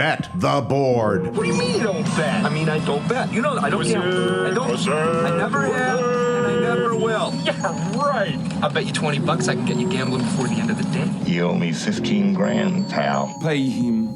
Bet the Board. What do you mean you don't bet? I mean, I don't bet. You know, I don't gamble. I don't. I never have, and I never will. Yeah, right. I'll bet you $20 I can get you gambling before the end of the day. You owe me 15 grand, pal. Pay him.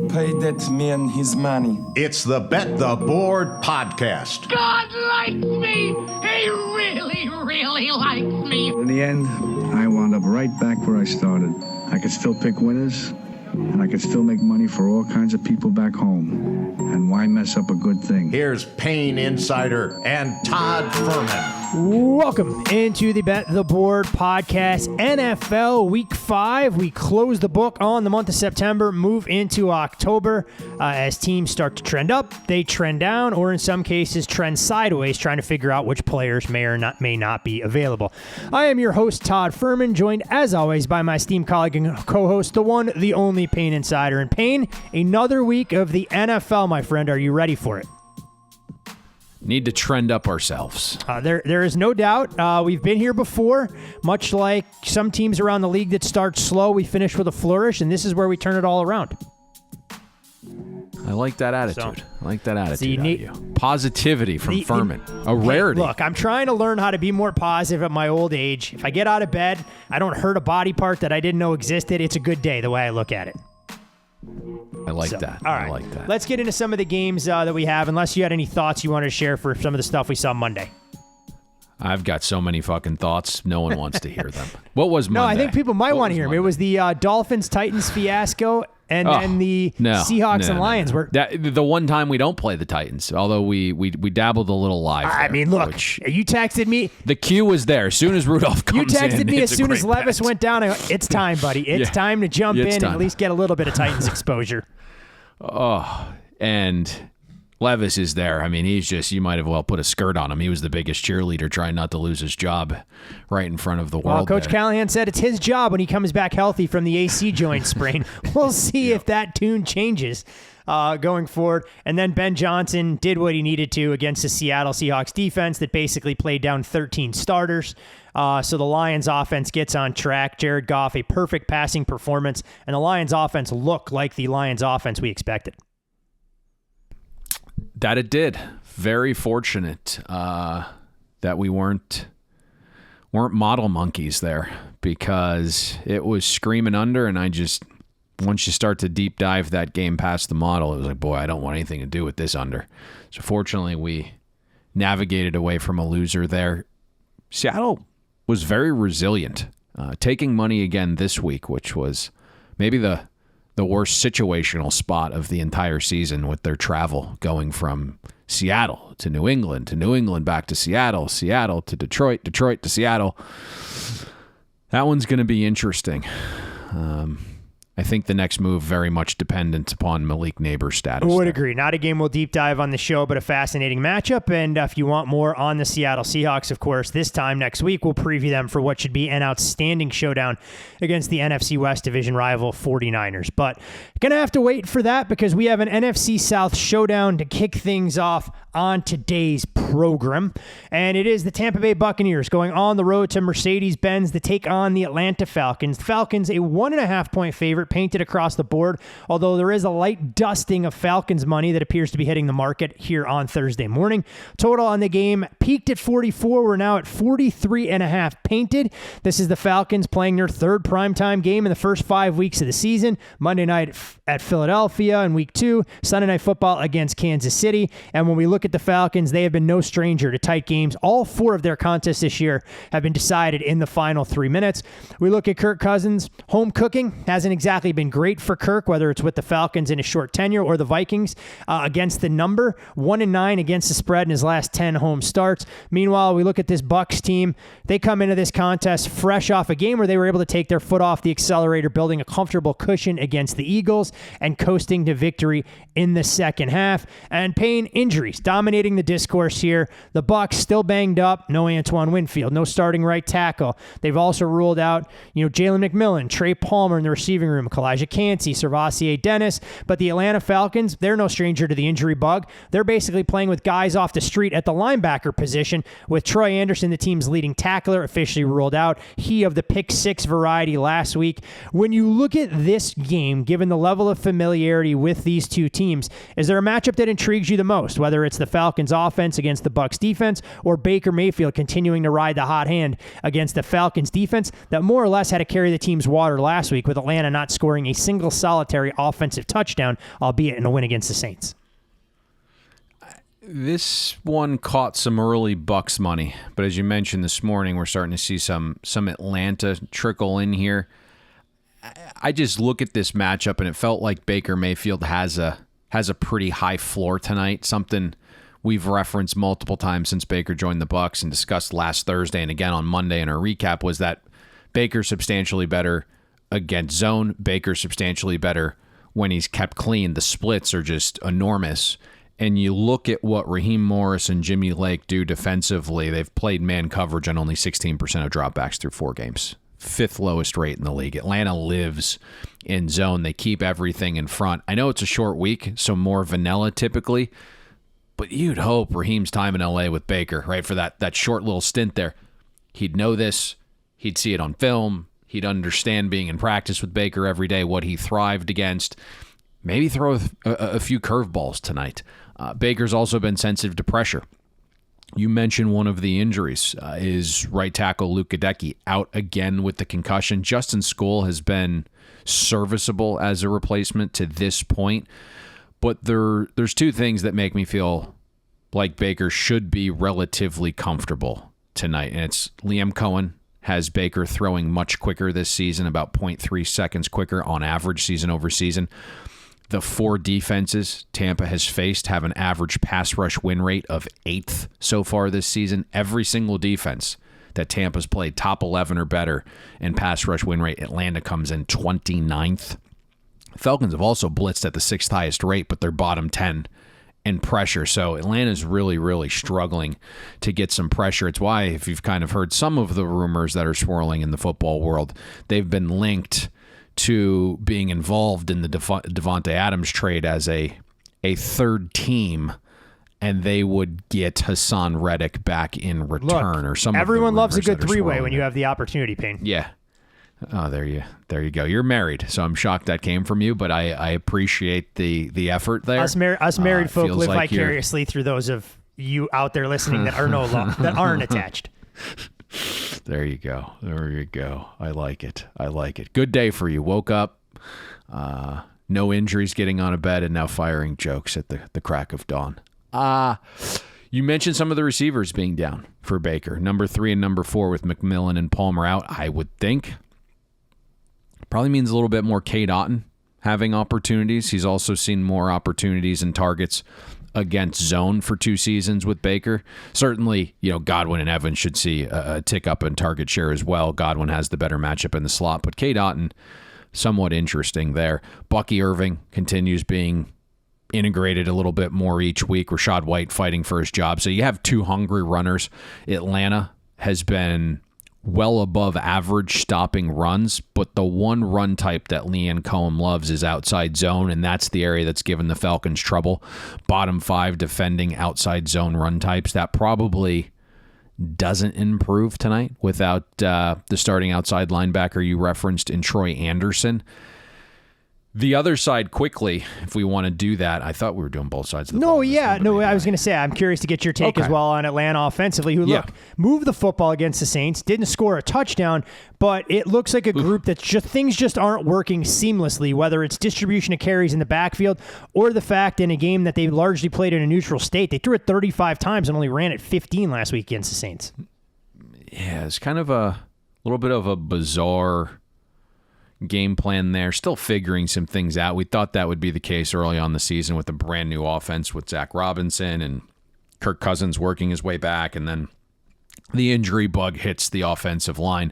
Pay that man his money. It's the Bet the Board podcast. God likes me. He really, really likes me. In the end, I wound up right back where I started. I could still pick winners, and I could still make money for all kinds of people back home. And why mess up a good thing? Here's Payne Insider and Todd Fuhrman. Welcome into the Bet the Board podcast. NFL Week 5. We close the book on the month of September, move into October. As teams start to trend up, they trend down, or in some cases trend sideways, trying to figure out which players may or may not be available. I am your host, Todd Fuhrman, joined as always by my esteemed colleague and co-host, the one, the only Payne Insider. And Payne, another week of the NFL, my friend. Are you ready for it? Need to trend up ourselves. There is no doubt. We've been here before. Much like some teams around the league that start slow, we finish with a flourish, and this is where we turn it all around. I like that attitude. I like that attitude out of you. Positivity from Fuhrman. A rarity. Look, I'm trying to learn how to be more positive at my old age. If I get out of bed, I don't hurt a body part that I didn't know existed. It's a good day, the way I look at it. I like that. All right. I like that. Let's get into some of the games that we have, unless you had any thoughts you wanted to share for some of the stuff we saw Monday. I've got so many fucking thoughts. No one wants to hear them. What was Monday? No, I think people might want to hear them. It was the Dolphins-Titans fiasco, and then the Seahawks and Lions. The one time we don't play the Titans, although we dabbled a little live. I mean, look, you texted me. The cue was there. As soon as Rudolph comes in, you texted me as soon as Levis went down. I go, it's time, buddy. It's time to jump in and at least get a little bit of Titans exposure. Oh, and Levis is there. I mean, he's just, you might have well put a skirt on him. He was the biggest cheerleader trying not to lose his job right in front of the world. Well, Coach Callahan said it's his job when he comes back healthy from the AC joint sprain. We'll see if that tune changes going forward. And then Ben Johnson did what he needed to against the Seattle Seahawks defense that basically played down 13 starters. So the Lions offense gets on track. Jared Goff, a perfect passing performance, and the Lions offense looked like the Lions offense we expected. That it did. Very fortunate that we weren't model monkeys there, because it was screaming under, and once you start to deep dive that game past the model, it was like, boy, I don't want anything to do with this under. So fortunately, we navigated away from a loser there. Seattle was very resilient, taking money again this week, which was maybe the worst situational spot of the entire season, with their travel going from Seattle to New England back to Seattle, Seattle to Detroit, Detroit to Seattle. That one's going to be interesting. I think the next move very much dependent upon Malik Neighbors' status. I would agree. Not a game we'll deep dive on the show, but a fascinating matchup. And if you want more on the Seattle Seahawks, of course, this time next week, we'll preview them for what should be an outstanding showdown against the NFC West division rival 49ers. But going to have to wait for that, because we have an NFC South showdown to kick things off on today's program. And it is the Tampa Bay Buccaneers going on the road to Mercedes-Benz to take on the Atlanta Falcons. The Falcons, a 1.5-point favorite, painted across the board, although there is a light dusting of Falcons money that appears to be hitting the market here on Thursday morning. Total on the game peaked at 44. We're now at 43.5 painted. This is the Falcons playing their third primetime game in the first 5 weeks of the season. Monday night at Philadelphia in week 2, Sunday Night Football against Kansas City. And when we look at the Falcons, they have been no stranger to tight games. All 4 of their contests this year have been decided in the final 3 minutes. We look at Kirk Cousins. Home cooking hasn't exactly been great for Kirk, whether it's with the Falcons in a short tenure or the Vikings against the number. 1-9 against the spread in his last 10 home starts. Meanwhile, we look at this Bucs team. They come into this contest fresh off a game where they were able to take their foot off the accelerator, building a comfortable cushion against the Eagles and coasting to victory in the second half. And Payne, injuries dominating the discourse here. The Bucs still banged up. No Antoine Winfield, no starting right tackle. They've also ruled out, Jalen McMillan, Trey Palmer in the receiving room, from Kalijah Cansey, Servassier Dennis, but the Atlanta Falcons, they're no stranger to the injury bug. They're basically playing with guys off the street at the linebacker position, with Troy Anderson, the team's leading tackler, officially ruled out. He of the pick six variety last week. When you look at this game, given the level of familiarity with these two teams, is there a matchup that intrigues you the most, whether it's the Falcons offense against the Bucs defense or Baker Mayfield continuing to ride the hot hand against the Falcons defense that more or less had to carry the team's water last week, with Atlanta not scoring a single solitary offensive touchdown, albeit in a win against the Saints? This one caught some early Bucs money, but as you mentioned this morning, we're starting to see some Atlanta trickle in here. I just look at this matchup and it felt like Baker Mayfield has a pretty high floor tonight, something we've referenced multiple times since Baker joined the Bucs and discussed last Thursday and again on Monday in our recap, was that Baker's substantially better against zone. Baker's substantially better when he's kept clean. The splits are just enormous. And you look at what Raheem Morris and Jimmy Lake do defensively. They've played man coverage on only 16% of dropbacks through 4 games. 5th lowest rate in the league. Atlanta lives in zone. They keep everything in front. I know it's a short week, so more vanilla typically, but you'd hope Raheem's time in LA with Baker, right, for that short little stint there, he'd know this. He'd see it on film. He'd understand being in practice with Baker every day, what he thrived against. Maybe throw a few curveballs tonight. Baker's also been sensitive to pressure. You mentioned one of the injuries is right tackle Luke Gadecki out again with the concussion. Justin Skule has been serviceable as a replacement to this point, but there's 2 things that make me feel like Baker should be relatively comfortable tonight, and it's Liam Cohen has Baker throwing much quicker this season, about 0.3 seconds quicker on average season over season. The 4 defenses Tampa has faced have an average pass rush win rate of 8th so far this season. Every single defense that Tampa's played top 11 or better in pass rush win rate, Atlanta comes in 29th. Falcons have also blitzed at the 6th highest rate, but they're bottom 10 in pressure. So Atlanta's really, really struggling to get some pressure. It's why, if you've kind of heard some of the rumors that are swirling in the football world, they've been linked to being involved in the Devontae Adams trade as a 3rd team, and they would get Hassan Reddick back in return. Or some. Everyone loves a good 3-way when you have the opportunity, Payne. Yeah. Oh, there you go. You're married, so I'm shocked that came from you, but I appreciate the effort there. Us married folk live like vicariously through those of you out there listening that are that aren't attached. There you go. I like it. Good day for you. Woke up, no injuries, getting on a bed, and now firing jokes at the crack of dawn. You mentioned some of the receivers being down for Baker. Number 3 and number 4 with McMillan and Palmer out, I would think. Probably means a little bit more Cade Otton having opportunities. He's also seen more opportunities and targets against zone for 2 seasons with Baker. Certainly, Godwin and Evans should see a tick up in target share as well. Godwin has the better matchup in the slot, but Cade Otton, somewhat interesting there. Bucky Irving continues being integrated a little bit more each week. Rashad White fighting for his job. So you have 2 hungry runners. Atlanta has been well above average stopping runs, but the one run type that Liam Cohen loves is outside zone, and that's the area that's given the Falcons trouble. Bottom 5 defending outside zone run types. That probably doesn't improve tonight without the starting outside linebacker you referenced in Troy Anderson. The other side, quickly, if we want to do that, I thought we were doing both sides of the ball. I was going to say, I'm curious to get your take as well on Atlanta offensively, who, moved the football against the Saints, didn't score a touchdown, but it looks like a group that things just aren't working seamlessly, whether it's distribution of carries in the backfield or the fact in a game that they largely played in a neutral state, they threw it 35 times and only ran it 15 last week against the Saints. Yeah, it's kind of a little bit of a bizarre game plan there, still figuring some things out. We thought that would be the case early on the season with a brand new offense with Zach Robinson and Kirk Cousins working his way back, and then the injury bug hits the offensive line.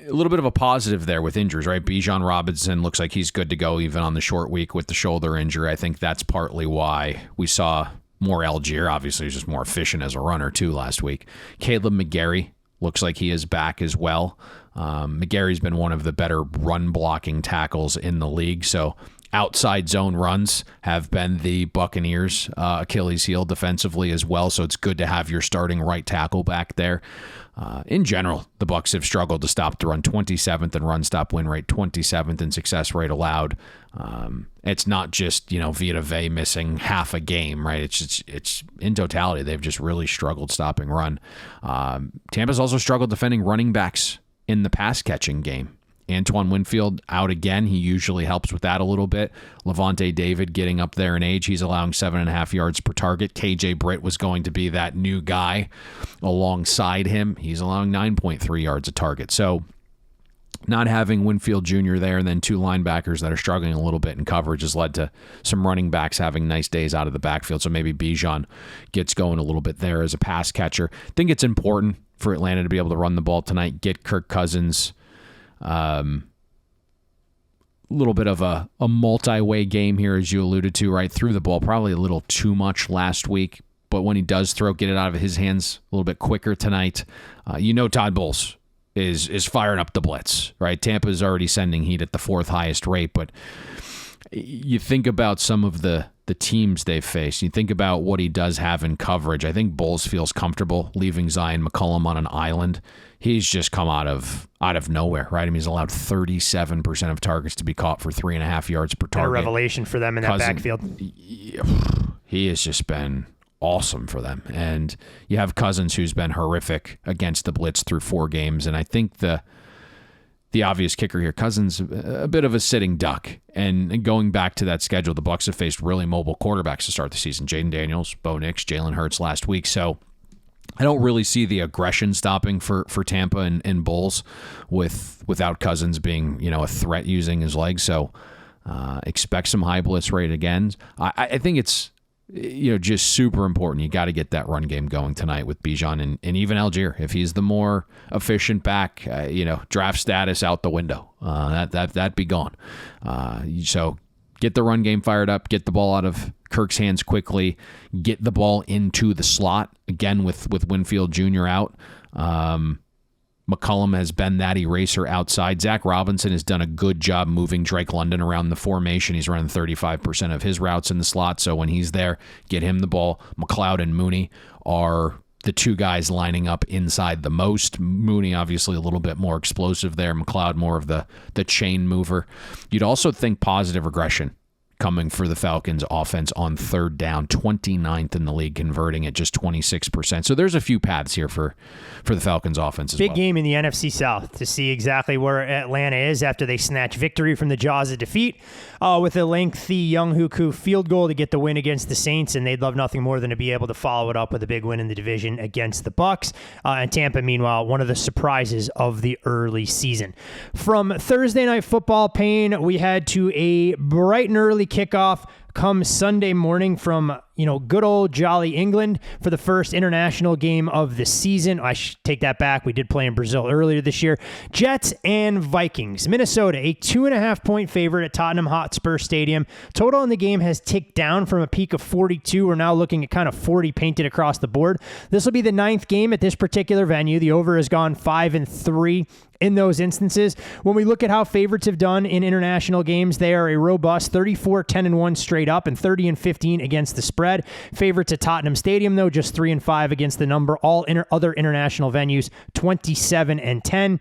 A little bit of a positive there with injuries, right? Bijan Robinson looks like he's good to go even on the short week with the shoulder injury. I think that's partly why we saw more Algier. Obviously, he's just more efficient as a runner too last week. Caleb McGarry looks like he is back as well. McGarry's been one of the better run-blocking tackles in the league, so outside zone runs have been the Buccaneers' Achilles heel defensively as well, so it's good to have your starting right tackle back there. In general, the Bucs have struggled to stop the run, 27th in run stop win rate, 27th in success rate allowed. It's not just, Vita Vea missing half a game, right? It's in totality, they've just really struggled stopping run. Tampa's also struggled defending running backs in the pass catching game. Antoine Winfield out again. He usually helps with that a little bit. Levante David getting up there in age. He's allowing 7.5 yards per target. KJ Britt was going to be that new guy alongside him. He's allowing 9.3 yards a target. So not having Winfield Jr. there and then two linebackers that are struggling a little bit in coverage has led to some running backs having nice days out of the backfield. So maybe Bijan gets going a little bit there as a pass catcher. I think it's important for Atlanta to be able to run the ball tonight, get Kirk Cousins a little bit of a multi-way game here, as you alluded to, right? Threw the ball probably a little too much last week, but when he does throw, get it out of his hands a little bit quicker tonight. Todd Bowles is firing up the blitz, right? Tampa's already sending heat at the fourth highest rate, but you think about some of the teams they've faced. You think about what he does have in coverage. I think Bowles feels comfortable leaving Zion McCollum on an island. He's just come out of nowhere, right? I mean, he's allowed 37% of targets to be caught for 3.5 yards per target. A revelation for them in that backfield. He has just been awesome for them. And you have Cousins, who's been horrific against the blitz through 4 games. And I think the obvious kicker here, Cousins, a bit of a sitting duck. And going back to that schedule, the Bucs have faced really mobile quarterbacks to start the season. Jaden Daniels, Bo Nix, Jalen Hurts last week. So I don't really see the aggression stopping for Tampa and Bulls without Cousins being, a threat using his legs. So expect some high blitz rate again. I think it's, just super important. You got to get that run game going tonight with Bijan and even Algier. If he's the more efficient back, draft status out the window. That'd be gone. So get the run game fired up, get the ball out of Kirk's hands quickly, get the ball into the slot, again with Winfield Jr. out. McCollum has been that eraser outside. Zach Robinson has done a good job moving Drake London around the formation. He's running 35% of his routes in the slot, so when he's there, get him the ball. McLeod and Mooney are the two guys lining up inside the most. Mooney obviously a little bit more explosive there. McLeod more of the chain mover. You'd also think positive regression coming for the Falcons offense on third down, 29th in the league, converting at just 26%. So there's a few paths here for the Falcons offense as well. Big game in the NFC South to see exactly where Atlanta is after they snatch victory from the jaws of defeat with a lengthy Younghoe field goal to get the win against the Saints, and they'd love nothing more than to be able to follow it up with a big win in the division against the Bucs. And Tampa, meanwhile, one of the surprises of the early season. From Thursday Night Football, Payne, we head to a bright and early kickoff come Sunday morning from, good old jolly England for the first international game of the season. I should take that back. We did play in Brazil earlier this year. Jets and Vikings. Minnesota, a 2.5-point favorite at Tottenham Hotspur Stadium. Total in the game has ticked down from a peak of 42. We're now looking at kind of 40 painted across the board. This will be the 9th game at this particular venue. The over has gone 5-3 in those instances. When we look at how favorites have done in international games, they are a robust 34-10-1 straight up and 30-15 against the spread. Favorites at Tottenham Stadium, though, just 3-5 against the number. All other international venues, 27-10.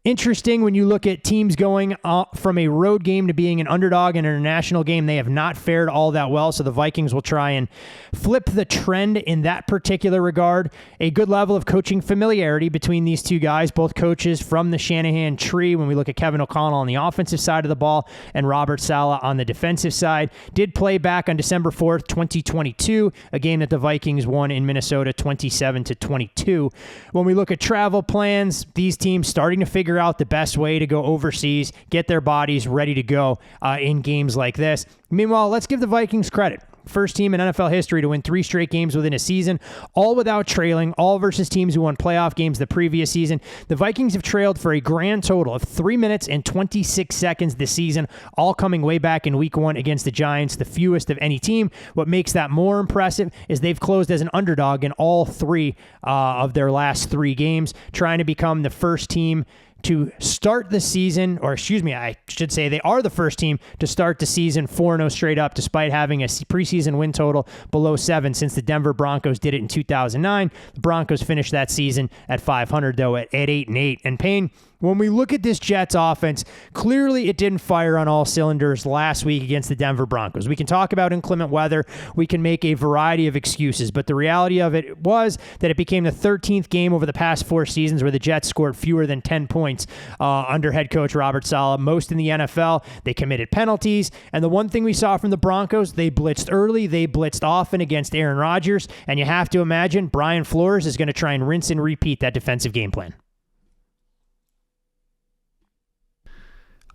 Interesting when you look at teams going from a road game to being an underdog in an international game. They have not fared all that well, so the Vikings will try and flip the trend in that particular regard. A good level of coaching familiarity between these two guys, both coaches from the Shanahan tree when we look at Kevin O'Connell on the offensive side of the ball and Robert Saleh on the defensive side. Did play back on December 4th, 2022, a game that the Vikings won in Minnesota 27-22. When we look at travel plans, these teams starting to figure out the best way to go overseas, get their bodies ready to go in games like this. Meanwhile, let's give the Vikings credit. first team in NFL history to win 3 straight games within a season, all without trailing, all versus teams who won playoff games the previous season. The Vikings have trailed for a grand total of 3 minutes and 26 seconds this season, all coming way back in week 1 against the Giants, the fewest of any team. What makes that more impressive is they've closed as an underdog in all 3 of their last 3 games, trying to become the first team to start the season, or excuse me, I should say they are the first team to start the season 4-0 straight up, despite having a preseason win total below 7 since the Denver Broncos did it in 2009. The Broncos finished that season at 500, though, at 8-8. And Payne, when we look at this Jets offense, clearly it didn't fire on all cylinders last week against the Denver Broncos. We can talk about inclement weather. We can make a variety of excuses, but the reality of it was that it became the 13th game over the past 4 seasons where the Jets scored fewer than 10 points under head coach Robert Saleh, most in the NFL. They committed penalties, and the one thing we saw from the Broncos, they blitzed early, they blitzed often against Aaron Rodgers, and you have to imagine Brian Flores is going to try and rinse and repeat that defensive game plan.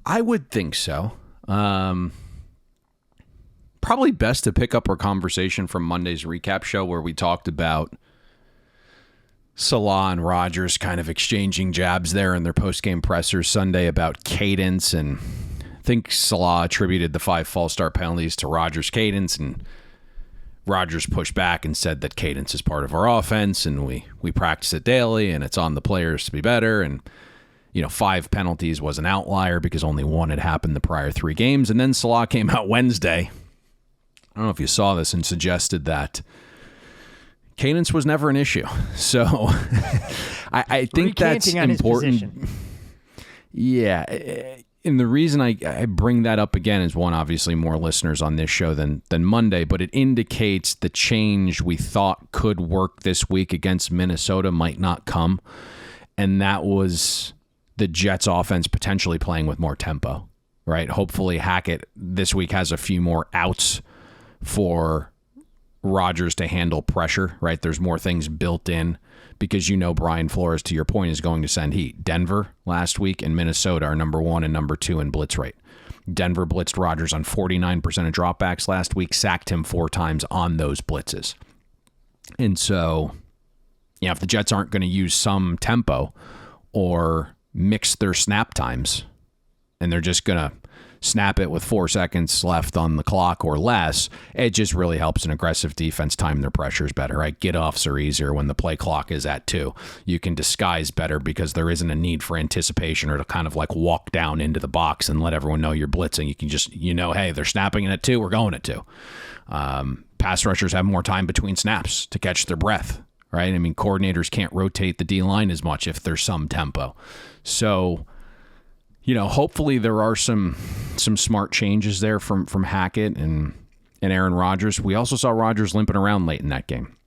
I would think so. Probably best to pick up our conversation from Monday's recap show where we talked about Salah and Rodgers kind of exchanging jabs there in their post-game pressers Sunday about cadence, and I think Salah attributed the 5 false start penalties to Rodgers' cadence, and Rodgers pushed back and said that cadence is part of our offense, and we practice it daily, and it's on the players to be better, and 5 penalties was an outlier because only 1 had happened the prior 3 games. And then Salah came out Wednesday, I don't know if you saw this, and suggested that cadence was never an issue. So I think that's important. Yeah. And the reason I bring that up again is, one, obviously more listeners on this show than Monday, but it indicates the change we thought could work this week against Minnesota might not come. And that was the Jets offense potentially playing with more tempo, right? Hopefully Hackett this week has a few more outs for Rodgers to handle pressure, right? There's more things built in because Brian Flores, to your point, is going to send heat. Denver last week and Minnesota are number 1 and number 2 in blitz rate. Denver blitzed Rodgers on 49% of dropbacks last week, sacked him 4 times on those blitzes. And so, if the Jets aren't going to use some tempo or mix their snap times, and they're just going to snap it with 4 seconds left on the clock or less, it just really helps an aggressive defense time their pressures better, right? Get-offs are easier when the play clock is at 2. You can disguise better because there isn't a need for anticipation or to kind of like walk down into the box and let everyone know you're blitzing. You can just, hey, they're snapping it at 2, we're going at 2. Pass rushers have more time between snaps to catch their breath, right? I mean, coordinators can't rotate the D-line as much if there's some tempo. So, hopefully there are some smart changes there from Hackett and Aaron Rodgers. We also saw Rodgers limping around late in that game.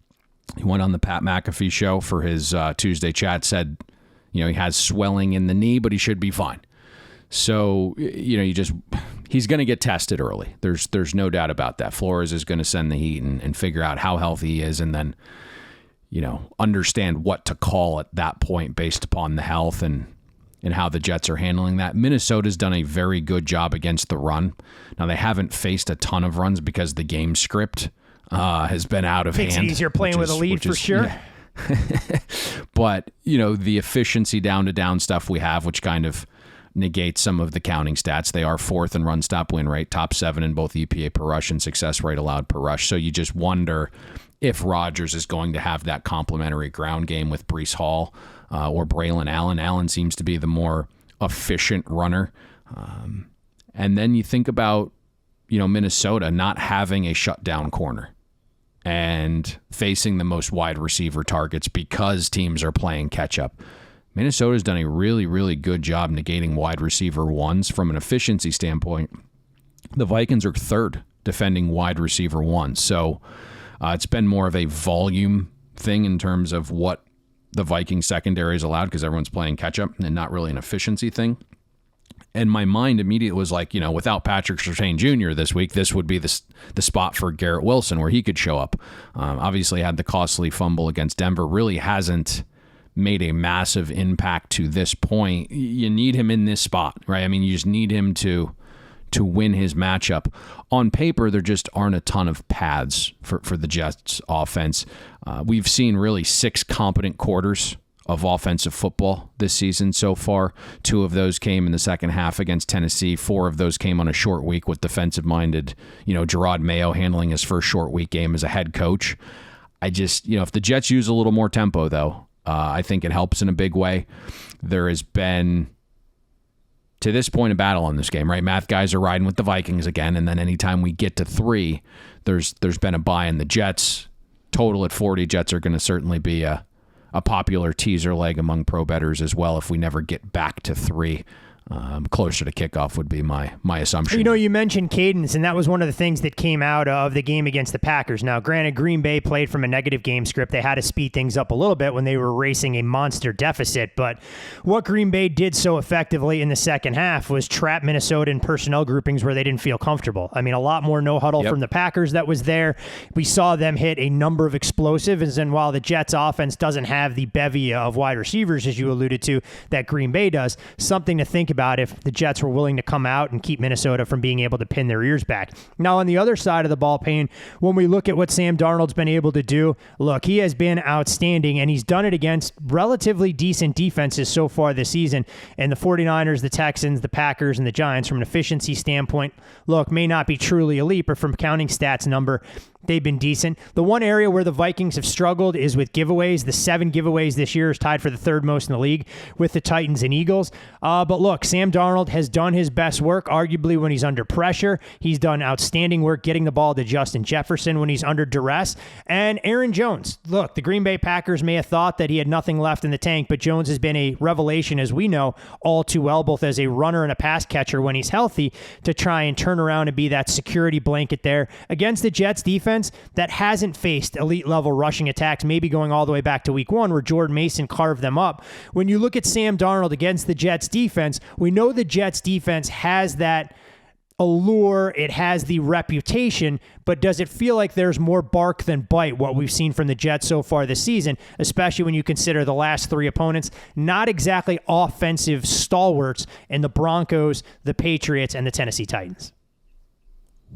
He went on the Pat McAfee show for his Tuesday chat, said, he has swelling in the knee, but he should be fine. So, he's going to get tested early. There's no doubt about that. Flores is going to send the heat and figure out how healthy he is, and then, understand what to call at that point based upon the health and how the Jets are handling that. Minnesota's done a very good job against the run. Now, they haven't faced a ton of runs because the game script has been out of hand. Makes it easier playing with a lead for sure. Yeah. But, the efficiency down-to-down stuff we have, which kind of negates some of the counting stats. They are 4th in run stop win rate, top 7 in both EPA per rush and success rate allowed per rush. So you just wonder if Rodgers is going to have that complementary ground game with Breece Hall or Braylon Allen. Allen seems to be the more efficient runner. And then you think about, Minnesota not having a shutdown corner and facing the most wide receiver targets because teams are playing catch up. Minnesota's done a really, really good job negating wide receiver ones from an efficiency standpoint. The Vikings are 3rd defending wide receiver ones. So it's been more of a volume thing in terms of what the Viking secondary is allowed because everyone's playing catch-up and not really an efficiency thing. And my mind immediately was like, without Patrick Surtain Jr. this week, this would be the spot for Garrett Wilson where he could show up. Obviously had the costly fumble against Denver, really hasn't made a massive impact to this point. You need him in this spot, right? I mean, you just need him to to win his matchup. On paper, there just aren't a ton of paths for the Jets offense. We've seen really 6 competent quarters of offensive football this season so far. 2 of those came in the second half against Tennessee. 4 of those came on a short week with defensive-minded, Gerard Mayo handling his first short week game as a head coach. I just, if the Jets use a little more tempo, though, I think it helps in a big way. There has been, to this point, a battle in this game, right? Math guys are riding with the Vikings again, and then anytime we get to 3, there's been a buy in the Jets. Total at 40, Jets are going to certainly be a popular teaser leg among pro bettors as well if we never get back to 3. Closer to kickoff would be my assumption. You mentioned cadence, and that was one of the things that came out of the game against the Packers. Now, granted, Green Bay played from a negative game script. They had to speed things up a little bit when they were racing a monster deficit, but what Green Bay did so effectively in the second half was trap Minnesota in personnel groupings where they didn't feel comfortable. I mean, a lot more no-huddle from the Packers that was there. We saw them hit a number of explosives, and while the Jets offense doesn't have the bevy of wide receivers, as you alluded to, that Green Bay does, something to think about if the Jets were willing to come out and keep Minnesota from being able to pin their ears back. Now, on the other side of the ball, Payne, when we look at what Sam Darnold's been able to do, look, he has been outstanding, and he's done it against relatively decent defenses so far this season. And the 49ers, the Texans, the Packers, and the Giants, from an efficiency standpoint, look, may not be truly elite, but from counting stats number, they've been decent. The one area where the Vikings have struggled is with giveaways. The 7 giveaways this year is tied for the 3rd most in the league with the Titans and Eagles. But look, Sam Darnold has done his best work, arguably, when he's under pressure. He's done outstanding work getting the ball to Justin Jefferson when he's under duress. And Aaron Jones. Look, the Green Bay Packers may have thought that he had nothing left in the tank, but Jones has been a revelation, as we know, all too well, both as a runner and a pass catcher when he's healthy, to try and turn around and be that security blanket there against the Jets defense that hasn't faced elite level rushing attacks, maybe going all the way back to week 1 where Jordan Mason carved them up. When you look at Sam Darnold against the Jets defense, we know the Jets defense has that allure, it has the reputation, but does it feel like there's more bark than bite, what we've seen from the Jets so far this season, especially when you consider the last 3 opponents, not exactly offensive stalwarts in the Broncos, the Patriots, and the Tennessee Titans?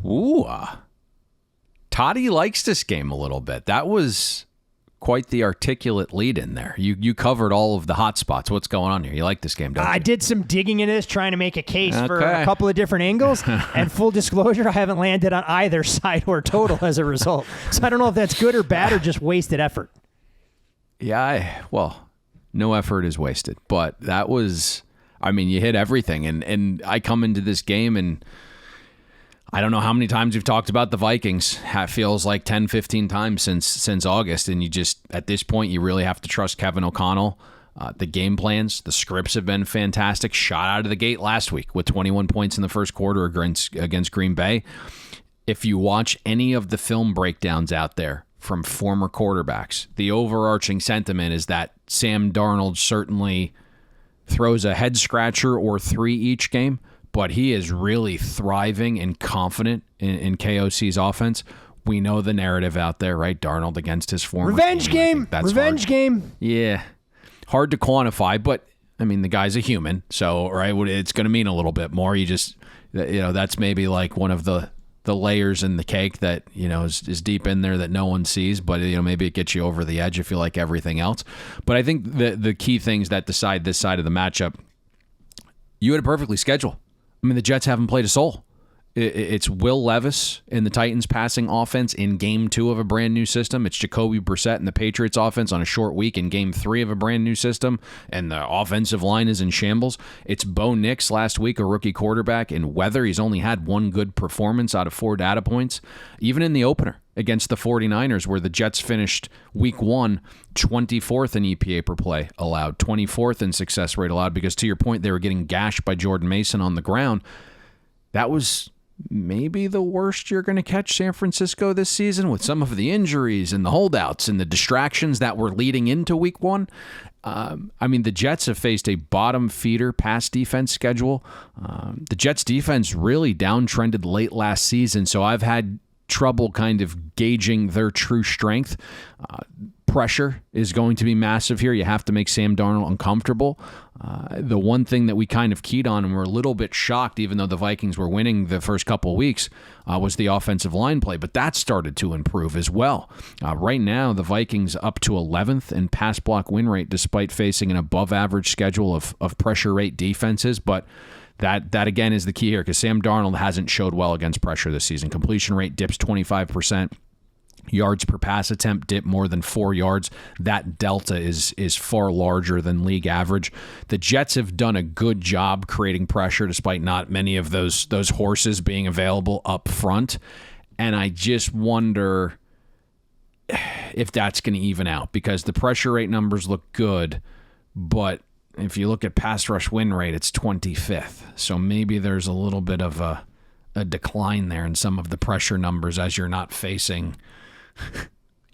Ooh, Toddy likes this game a little bit. That was quite the articulate lead in there. You covered all of the hot spots. What's going on here? You like this game, don't you? I did some digging in this, trying to make a case for a couple of different angles. And full disclosure, I haven't landed on either side or total as a result. So I don't know if that's good or bad or just wasted effort. Yeah, no effort is wasted. But that was, you hit everything. And I come into this game and I don't know how many times we've talked about the Vikings. It feels like 10, 15 times since August, and you just, at this point, you really have to trust Kevin O'Connell. The game plans, the scripts have been fantastic. Shot out of the gate last week with 21 points in the first quarter against Green Bay. If you watch any of the film breakdowns out there from former quarterbacks, the overarching sentiment is that Sam Darnold certainly throws a head-scratcher or 3 each game, but he is really thriving and confident in KOC's offense. We know the narrative out there, right? Darnold against his former Revenge team. game. Revenge game. Yeah. Hard to quantify, but, the guy's a human, so, right, it's going to mean a little bit more. You just, that's maybe like one of the layers in the cake that, is deep in there that no one sees, but, maybe it gets you over the edge if you like everything else. But I think the key things that decide this side of the matchup, you had a perfectly scheduled. The Jets haven't played a soul. It's Will Levis in the Titans passing offense in game 2 of a brand new system. It's Jacoby Brissett in the Patriots offense on a short week in game 3 of a brand new system. And the offensive line is in shambles. It's Bo Nix last week, a rookie quarterback in weather. He's only had 1 good performance out of 4 data points. Even in the opener against the 49ers, where the Jets finished week 1 24th in EPA per play allowed, 24th in success rate allowed, because to your point, they were getting gashed by Jordan Mason on the ground. That was maybe the worst you're going to catch San Francisco this season, with some of the injuries and the holdouts and the distractions that were leading into week 1. The Jets have faced a bottom feeder pass defense schedule. The Jets defense really downtrended late last season, so I've had trouble kind of gauging their true strength. pressure is going to be massive here. You have to make Sam Darnold uncomfortable. The one thing that we kind of keyed on and were a little bit shocked, even though the Vikings were winning the first couple of weeks, was the offensive line play. But that started to improve as well. Right now, the Vikings up to 11th in pass block win rate, despite facing an above-average schedule of pressure rate defenses. But that again, is the key here, because Sam Darnold hasn't showed well against pressure this season. Completion rate dips 25%. Yards per pass attempt dip more than 4 yards. That delta is far larger than league average. The Jets have done a good job creating pressure, despite not many of those horses being available up front. And I just wonder if that's going to even out, because the pressure rate numbers look good, but if you look at pass rush win rate, it's 25th. So maybe there's a little bit of a decline there in some of the pressure numbers, as you're not facing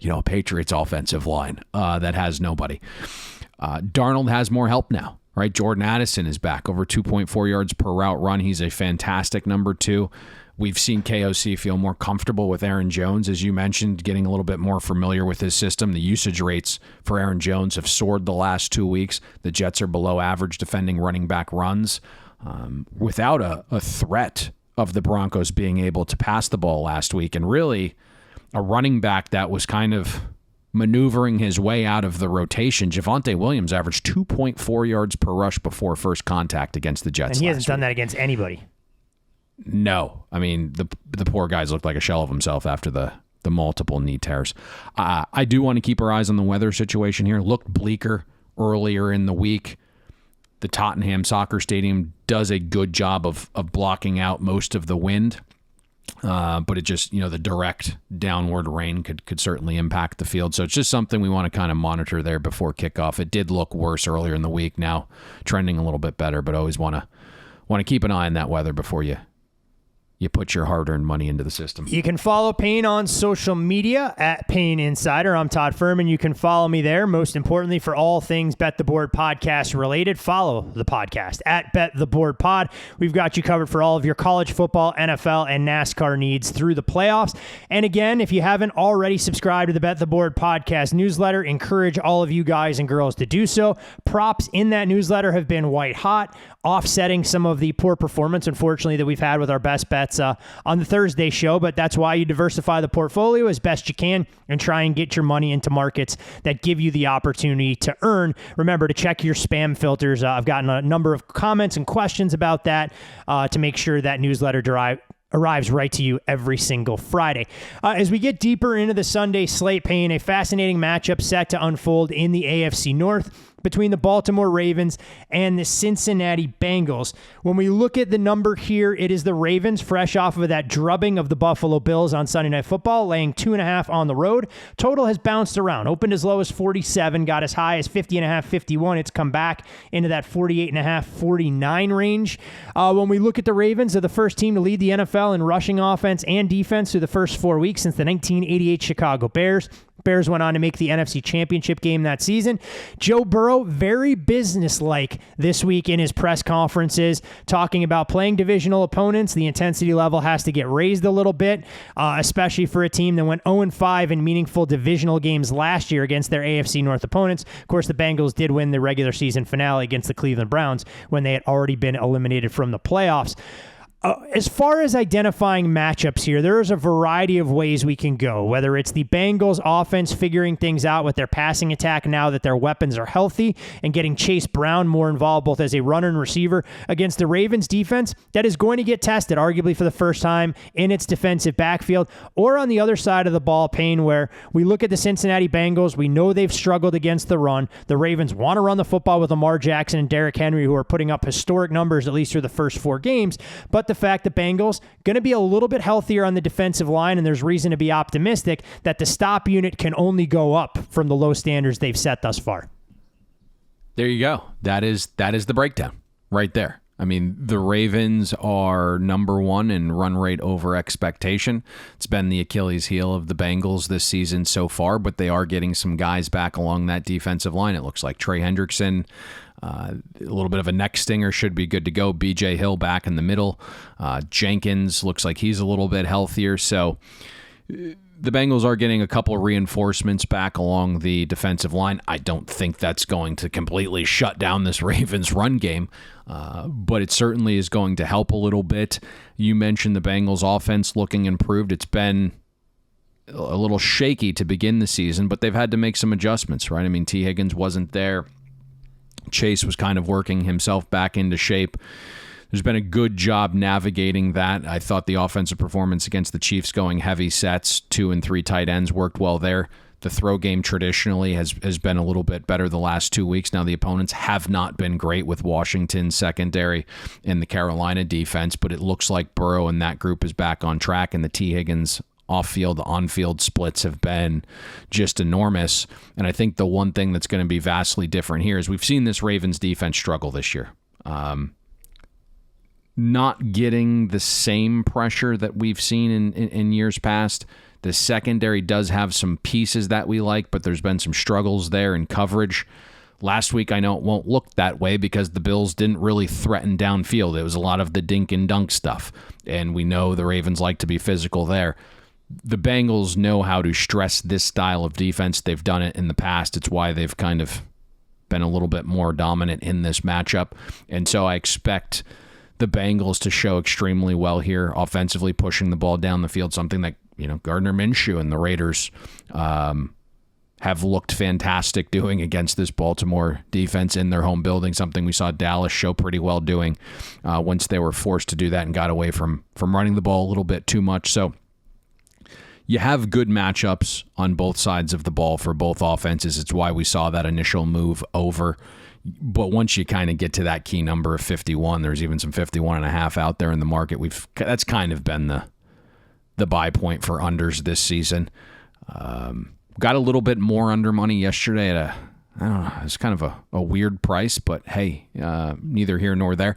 a Patriots offensive line that has nobody. Darnold has more help now, right? Jordan Addison is back, over 2.4 yards per route run. He's a fantastic number 2. We've seen KOC feel more comfortable with Aaron Jones, as you mentioned, getting a little bit more familiar with his system. The usage rates for Aaron Jones have soared the last 2 weeks. The Jets are below average defending running back runs. Without a threat of the Broncos being able to pass the ball last week, and really a running back that was kind of maneuvering his way out of the rotation. Javonte Williams averaged 2.4 yards per rush before first contact against the Jets. And he hasn't done that against anybody. No. I mean, the poor guy's looked like a shell of himself after the multiple knee tears. I do want to keep our eyes on the weather situation here. Looked bleaker earlier in the week. The Tottenham Soccer Stadium does a good job of blocking out most of the wind. But it just, the direct downward rain could certainly impact the field. So it's just something we want to kind of monitor there before kickoff. It did look worse earlier in the week, now trending a little bit better, but always want to keep an eye on that weather before you put your hard-earned money into the system. You can follow Payne on social media at Payne Insider. I'm Todd Fuhrman. You can follow me there. Most importantly, for all things Bet the Board podcast related, follow the podcast at Bet the Board Pod. We've got you covered for all of your college football, NFL, and NASCAR needs through the playoffs. And again, if you haven't already subscribed to the Bet the Board podcast newsletter, encourage all of you guys and girls to do so. Props in that newsletter have been white hot, offsetting some of the poor performance, unfortunately, that we've had with our best bets on the Thursday show, but that's why you diversify the portfolio as best you can and try and get your money into markets that give you the opportunity to earn. Remember to check your spam filters. I've gotten a number of comments and questions about that to make sure that newsletter arrives right to you every single Friday. As we get deeper into the Sunday slate, Payne, a fascinating matchup set to unfold in the AFC North between the Baltimore Ravens and the Cincinnati Bengals. When we look at the number here, it is the Ravens, fresh off of that drubbing of the Buffalo Bills on Sunday Night Football, laying 2.5 on the road. Total has bounced around, opened as low as 47, got as high as 50.5, 51. It's come back into that 48.5, 49 range. When we look at the Ravens, they're the first team to lead the NFL in rushing offense and defense through the first 4 weeks since the 1988 Chicago Bears. Bears went on to make the NFC Championship game that season. Joe Burrow, very businesslike this week in his press conferences, talking about playing divisional opponents. The intensity level has to get raised a little bit, especially for a team that went 0-5 in meaningful divisional games last year against their AFC North opponents. Of course, the Bengals did win the regular season finale against the Cleveland Browns when they had already been eliminated from the playoffs. As far as identifying matchups here, there's a variety of ways we can go, whether it's the Bengals offense figuring things out with their passing attack now that their weapons are healthy and getting Chase Brown more involved both as a runner and receiver against the Ravens defense that is going to get tested arguably for the first time in its defensive backfield, or on the other side of the ball, Payne, where we look at the Cincinnati Bengals. We know they've struggled against the run. The Ravens want to run the football with Lamar Jackson and Derrick Henry, who are putting up historic numbers at least through the first 4 games, but the fact the Bengals going to be a little bit healthier on the defensive line, and there's reason to be optimistic that the stop unit can only go up from the low standards they've set thus far. There you go. That is the breakdown right there. I mean, the Ravens are number 1 in run rate over expectation. It's been the Achilles heel of the Bengals this season so far, but they are getting some guys back along that defensive line. It looks like Trey Hendrickson, a little bit of a neck stinger, should be good to go. B.J. Hill back in the middle. Jenkins looks like he's a little bit healthier. So the Bengals are getting a couple of reinforcements back along the defensive line. I don't think that's going to completely shut down this Ravens run game, but it certainly is going to help a little bit. You mentioned the Bengals offense looking improved. It's been a little shaky to begin the season, but they've had to make some adjustments, right? I mean, T. Higgins wasn't there. Chase was kind of working himself back into shape. There's been a good job navigating that. I thought the offensive performance against the Chiefs going heavy sets, 2 and 3 tight ends worked well there. The throw game traditionally has been a little bit better the last 2 weeks. Now, the opponents have not been great with Washington's secondary and the Carolina defense, but it looks like Burrow and that group is back on track, and the T. Higgins off-field, on-field splits have been just enormous. And I think the one thing that's going to be vastly different here is we've seen this Ravens defense struggle this year. Not getting the same pressure that we've seen in years past. The secondary does have some pieces that we like, but there's been some struggles there in coverage. Last week, I know it won't look that way because the Bills didn't really threaten downfield. It was a lot of the dink and dunk stuff, and we know the Ravens like to be physical there. The Bengals know how to stress this style of defense. They've done it in the past. It's why they've kind of been a little bit more dominant in this matchup. And so I expect the Bengals to show extremely well here, offensively pushing the ball down the field, something that, Gardner Minshew and the Raiders have looked fantastic doing against this Baltimore defense in their home building, something we saw Dallas show pretty well doing once they were forced to do that and got away from running the ball a little bit too much. So you have good matchups on both sides of the ball for both offenses. It's why we saw that initial move over. But once you kind of get to that key number of 51, there's even some 51.5 out there in the market. That's kind of been the buy point for unders this season. Got a little bit more under money yesterday at I don't know, it's kind of a weird price, but hey, neither here nor there.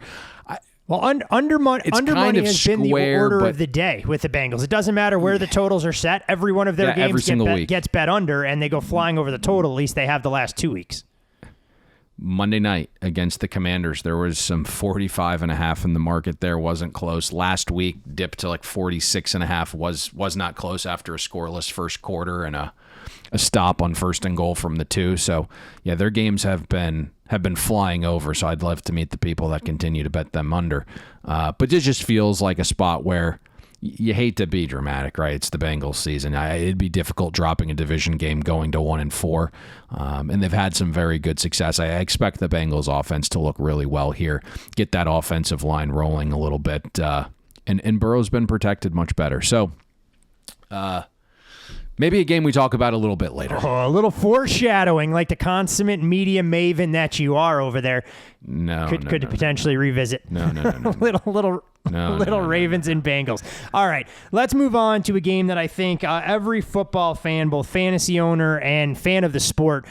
Under money has been the order of the day with the Bengals. It doesn't matter where the totals are set. Every one of their games gets bet under, and they go flying over the total. At least they have the last 2 weeks. Monday night against the Commanders, there was some 45.5 in the market there. Wasn't close. Last week, dipped to like 46.5. Was not close after a scoreless first quarter and a stop on 1st and goal from the 2. So, yeah, their games have been flying over, so I'd love to meet the people that continue to bet them under. But it just feels like a spot where you hate to be dramatic, right? It's the Bengals season. It'd be difficult dropping a division game going to 1-4, and they've had some very good success. I expect the Bengals offense to look really well here, get that offensive line rolling a little bit, and Burrow's been protected much better. So, maybe a game we talk about a little bit later. Oh, a little foreshadowing, like the consummate media maven that you are over there. Could potentially revisit. No. little Ravens and Bengals. All right, let's move on to a game that I think every football fan, both fantasy owner and fan of the sport,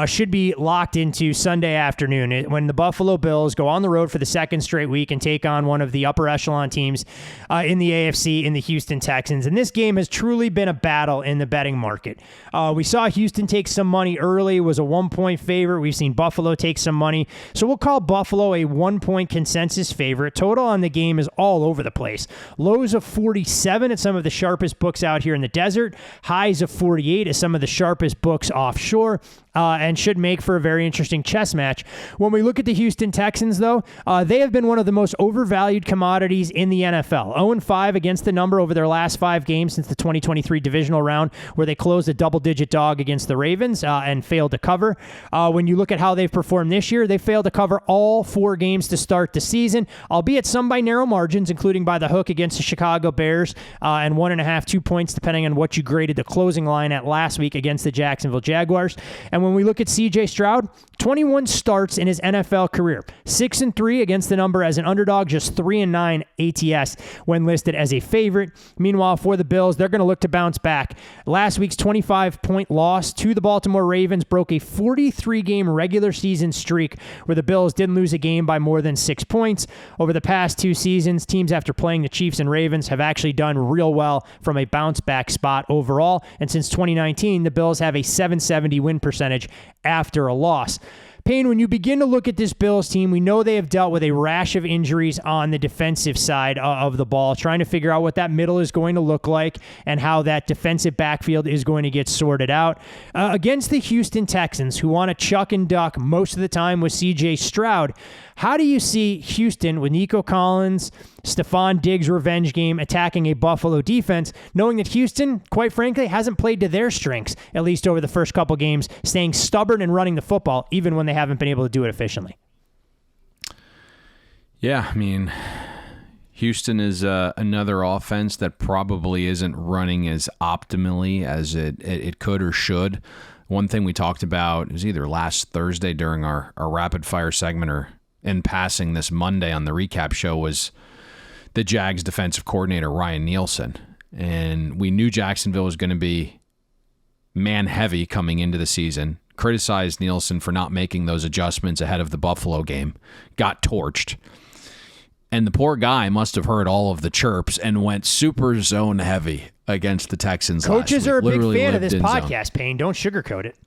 should be locked into Sunday afternoon when the Buffalo Bills go on the road for the second straight week and take on one of the upper echelon teams in the AFC in the Houston Texans. And this game has truly been a battle in the betting market. We saw Houston take some money early. It was a 1-point favorite. We've seen Buffalo take some money. So we'll call Buffalo a 1-point consensus favorite. Total on the game is all over the place. Lows of 47 at some of the sharpest books out here in the desert. Highs of 48 at some of the sharpest books offshore. And should make for a very interesting chess match. When we look at the Houston Texans, though, they have been one of the most overvalued commodities in the NFL. 0-5 against the number over their last 5 games since the 2023 divisional round, where they closed a double-digit dog against the Ravens and failed to cover. When you look at how they've performed this year, they failed to cover all 4 games to start the season, albeit some by narrow margins, including by the hook against the Chicago Bears, and 1.5, 2 points, depending on what you graded the closing line at last week against the Jacksonville Jaguars. And when we look at C.J. Stroud, 21 starts in his NFL career, 6-3 against the number as an underdog, just 3-9 ATS when listed as a favorite. Meanwhile, for the Bills, they're going to look to bounce back. Last week's 25-point loss to the Baltimore Ravens broke a 43-game regular season streak where the Bills didn't lose a game by more than 6 points. Over the past 2 seasons, teams after playing the Chiefs and Ravens have actually done real well from a bounce-back spot overall. And since 2019, the Bills have a 770 win percentage after a loss. Payne, when you begin to look at this Bills team, we know they have dealt with a rash of injuries on the defensive side of the ball, trying to figure out what that middle is going to look like and how that defensive backfield is going to get sorted out. Against the Houston Texans, who want to chuck and duck most of the time with C.J. Stroud, how do you see Houston with Nico Collins, Stephon Diggs' revenge game attacking a Buffalo defense, knowing that Houston, quite frankly, hasn't played to their strengths, at least over the first couple games, staying stubborn and running the football, even when they haven't been able to do it efficiently? Yeah, I mean, Houston is another offense that probably isn't running as optimally as it could or should. One thing we talked about, it was either last Thursday during our rapid fire segment or in passing this Monday on the recap show, was the Jags defensive coordinator, Ryan Nielsen. And we knew Jacksonville was going to be man heavy coming into the season. Criticized Nielsen for not making those adjustments ahead of the Buffalo game. Got torched. And the poor guy must have heard all of the chirps and went super zone heavy against the Texans. Coaches are a big fan of this podcast, zone. Payne. Don't sugarcoat it.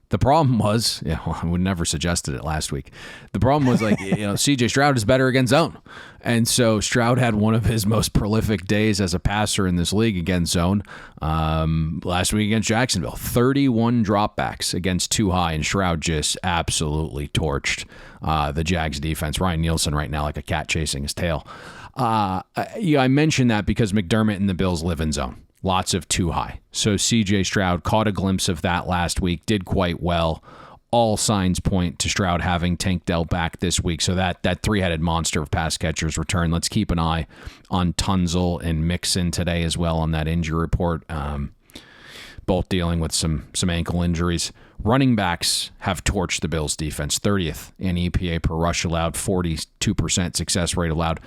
The problem was, I would never suggested it last week. The problem was, C.J. Stroud is better against zone. And so Stroud had one of his most prolific days as a passer in this league against zone last week against Jacksonville. 31 dropbacks against too high, and Stroud just absolutely torched the Jags defense. Ryan Nielsen right now like a cat chasing his tail. I mentioned that because McDermott and the Bills live in zone. Lots of too high. So C.J. Stroud caught a glimpse of that last week, did quite well. All signs point to Stroud having Tank Dell back this week. So that three-headed monster of pass catchers return. Let's keep an eye on Tunzel and Mixon today as well on that injury report. Both dealing with some ankle injuries. Running backs have torched the Bills defense. 30th in EPA per rush allowed, 42% success rate allowed.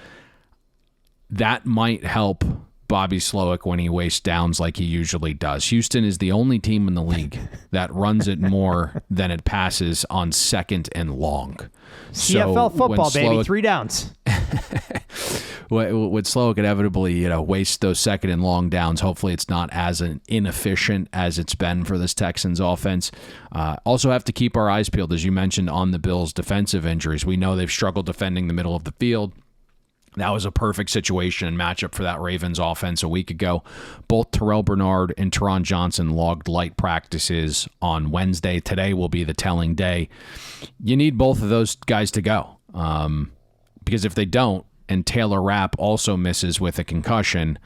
That might help Bobby Slowick when he wastes downs like he usually does. Houston is the only team in the league that runs it more than it passes on second and long. CFL football, baby, 3 downs. With Slowick inevitably, waste those second and long downs. Hopefully it's not as inefficient as it's been for this Texans offense. Also have to keep our eyes peeled, as you mentioned, on the Bills' defensive injuries. We know they've struggled defending the middle of the field. That was a perfect situation and matchup for that Ravens offense a week ago. Both Terrell Bernard and Teron Johnson logged light practices on Wednesday. Today will be the telling day. You need both of those guys to go. Because if they don't, and Taylor Rapp also misses with a concussion,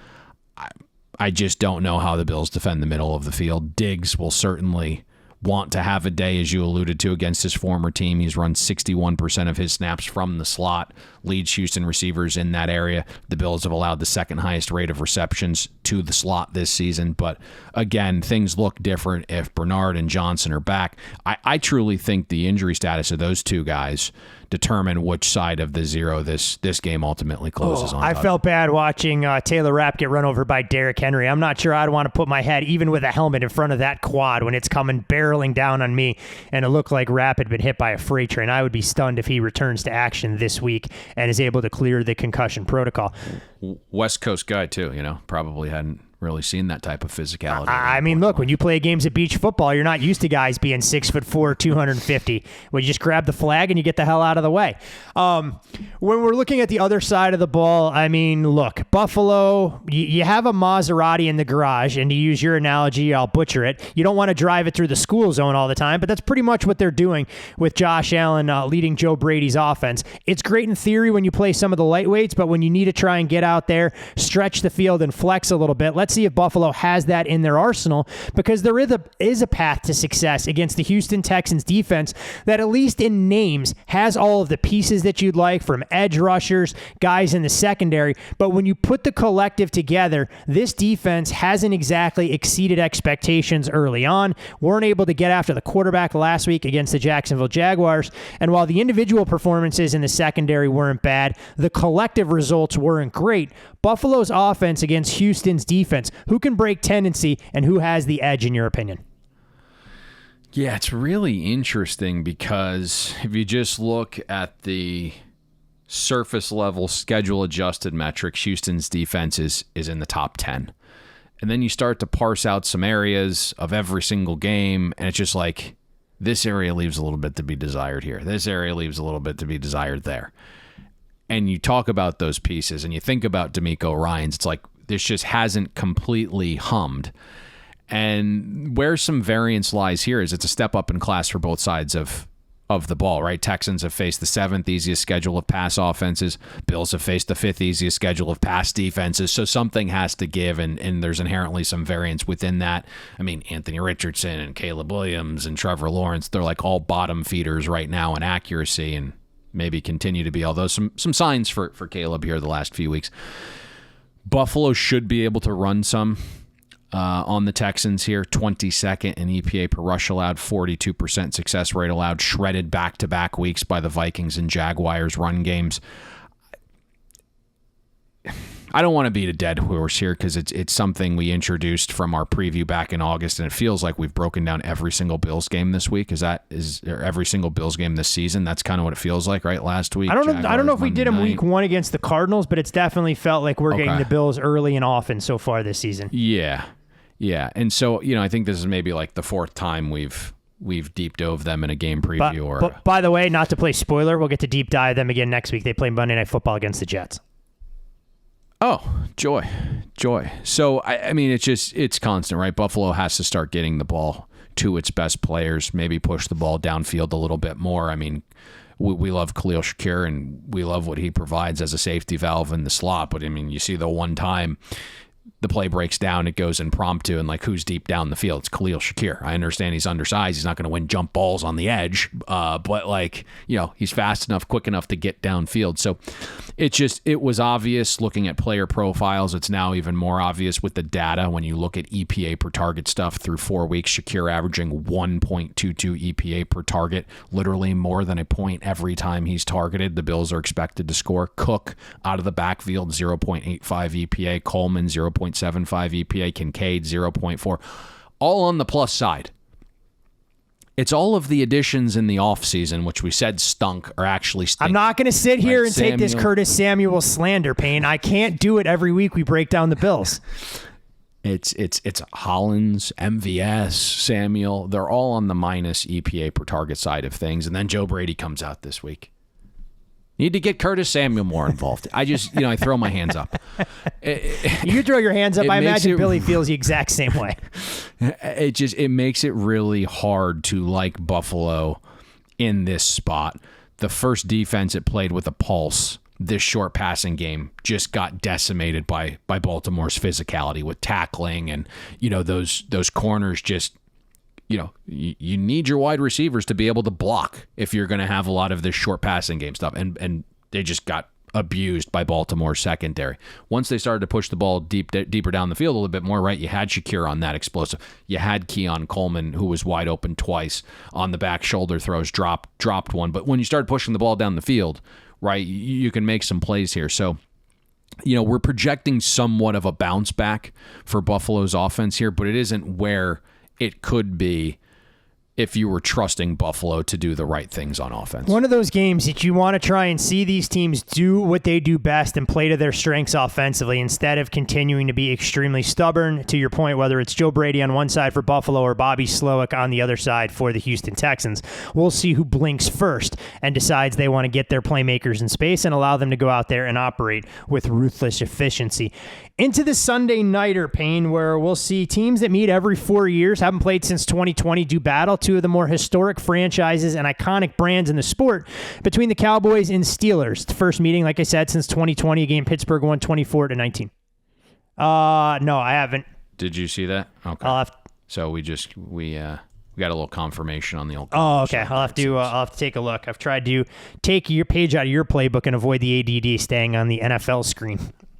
I just don't know how the Bills defend the middle of the field. Diggs will certainly want to have a day, as you alluded to, against his former team. He's run 61% of his snaps from the slot, leads Houston receivers in that area. The Bills have allowed the second highest rate of receptions to the slot this season. But again, things look different if Bernard and Johnson are back. I truly think the injury status of those two guys determine which side of the zero this game ultimately closes on. I felt bad watching Taylor Rapp get run over by Derrick Henry. I'm not sure I'd want to put my head, even with a helmet, in front of that quad when it's coming barreling down on me, and it looked like Rapp had been hit by a freight train. I would be stunned if he returns to action this week and is able to clear the concussion protocol. West Coast guy, too, probably hadn't really seen that type of physicality. I mean, look, when you play games of beach football, you're not used to guys being 6'4", 250. When you just grab the flag and you get the hell out of the way. When we're looking at the other side of the ball, I mean, look, Buffalo, you have a Maserati in the garage, and to use your analogy, I'll butcher it. You don't want to drive it through the school zone all the time, but that's pretty much what they're doing with Josh Allen leading Joe Brady's offense. It's great in theory when you play some of the lightweights, but when you need to try and get out there, stretch the field, and flex a little bit, let's see if Buffalo has that in their arsenal, because there is a path to success against the Houston Texans defense that, at least in names, has all of the pieces that you'd like, from edge rushers, guys in the secondary. But when you put the collective together, this defense hasn't exactly exceeded expectations early on. Weren't able to get after the quarterback last week against the Jacksonville Jaguars. And while the individual performances in the secondary weren't bad, the collective results weren't great. Buffalo's offense against Houston's defense, who can break tendency and who has the edge in your opinion? Yeah, it's really interesting because if you just look at the surface level schedule adjusted metrics, Houston's defense is in the top 10. And then you start to parse out some areas of every single game, and it's just like This area leaves a little bit to be desired here. This area leaves a little bit to be desired there. And you talk about those pieces and you think about D'Amico Ryans, it's like this just hasn't completely hummed. And where some variance lies here is it's a step up in class for both sides of the ball, right? Texans have faced the 7th easiest schedule of pass offenses. Bills have faced the 5th easiest schedule of pass defenses. So something has to give, and there's inherently some variance within that. I mean, Anthony Richardson and Caleb Williams and Trevor Lawrence, they're like all bottom feeders right now in accuracy and maybe continue to be, although some signs for Caleb here the last few weeks. Buffalo should be able to run some on the Texans here, 22nd in EPA per rush allowed, 42% success rate allowed, shredded back-to-back weeks by the Vikings and Jaguars run games. I don't want to beat a dead horse here because it's something we introduced from our preview back in August, and it feels like we've broken down every single Bills game this week. Or every single Bills game this season? That's kind of what it feels like, right? Last week, I don't know if we did them week 1 against the Cardinals, but it's definitely felt like we're getting the Bills early and often so far this season. Yeah, and so I think this is maybe like the 4th time we've deep dove them in a game preview. But by the way, not to play spoiler, we'll get to deep dive them again next week. They play Monday Night Football against the Jets. Oh, joy. So I mean, it's constant, right? Buffalo has to start getting the ball to its best players. Maybe push the ball downfield a little bit more. I mean, we love Khalil Shakir and we love what he provides as a safety valve in the slot. But I mean, you see the one time the play breaks down, it goes impromptu, and like who's deep down the field? It's Khalil Shakir. I understand he's undersized. He's not going to win jump balls on the edge, but like, he's fast enough, quick enough to get downfield. So it was obvious looking at player profiles. It's now even more obvious with the data when you look at EPA per target stuff through 4 weeks. Shakir averaging 1.22 EPA per target, literally more than a point every time he's targeted. The Bills are expected to score. Cook out of the backfield, 0.85 EPA. Coleman, 0.75 EPA, Kincaid 0.4, all on the plus side. It's all of the additions in the offseason, which we said stunk, or actually stink. I'm not going to sit here and take this Curtis Samuel slander, Payne. I can't do it every week we break down the Bills. It's Hollins, MVS, Samuel. They're all on the minus EPA per target side of things. And then Joe Brady comes out this week. Need to get Curtis Samuel more involved. I just, I throw my hands up. You throw your hands up. I imagine Billy feels the exact same way. It makes it really hard to like Buffalo in this spot. The first defense it played with a pulse this short passing game just got decimated by Baltimore's physicality with tackling and, those corners just, you need your wide receivers to be able to block if you're going to have a lot of this short passing game stuff. And they just got abused by Baltimore's secondary. Once they started to push the ball deeper down the field a little bit more, right, you had Shakir on that explosive. You had Keon Coleman, who was wide open twice on the back shoulder throws, dropped one. But when you start pushing the ball down the field, right, you can make some plays here. So, we're projecting somewhat of a bounce back for Buffalo's offense here, but it isn't where it could be if you were trusting Buffalo to do the right things on offense. One of those games that you want to try and see these teams do what they do best and play to their strengths offensively instead of continuing to be extremely stubborn, to your point, whether it's Joe Brady on one side for Buffalo or Bobby Slowick on the other side for the Houston Texans. We'll see who blinks first and decides they want to get their playmakers in space and allow them to go out there and operate with ruthless efficiency. Into the Sunday nighter, Payne, where we'll see teams that meet every 4 years, haven't played since 2020, do battle. Two of the more historic franchises and iconic brands in the sport between the Cowboys and Steelers. The first meeting, like I said, since 2020, a game Pittsburgh won 24-19. No, I haven't. Did you see that? Okay. So we got a little confirmation on the old. Oh, okay. I'll have to take a look. I've tried to take your page out of your playbook and avoid the ADD staying on the NFL screen.